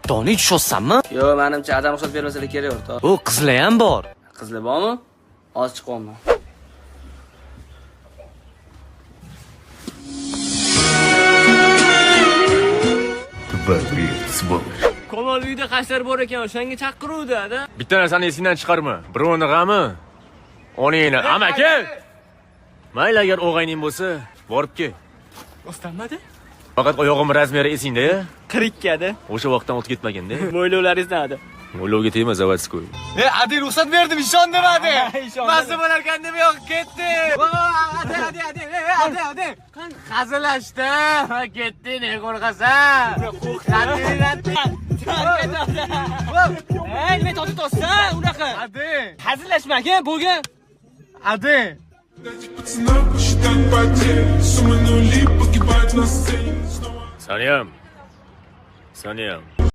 Doni tushyapsanmi? Yo'q, menimcha adam ruxsat bermasalar kerak o'rtoq. O, qizlar ham bor. Qizlar bormi? Hozir chiqyapman. Kamol uyda qashlar bor ekan, o'shanga chaqiruvdi-da. Bitta narsani esingdan chiqarma. Birovni g'ami, onangni amaki. Mayli agar o'g'ayning bo'lsa, borib kel. Ostanmadi? Faqat oyog'im razmeri esingda-ya. 42 da. O'sha vaqtdan o'tib ketmaganda. Mo'ylovlaringiz nada? Mo'ylovga tegma, zavodskoy. Adi ruxsat berdim, ishondim Adi. Masa bo'larkan deb yo'q ketdi. Adi. Hazillashdi. Ketdi, ne qo'rqasan? Ey, nima to'xtatsan? Unaqa. Adi. Hazillashmagin, bo'lgan. Adi. Saniyam.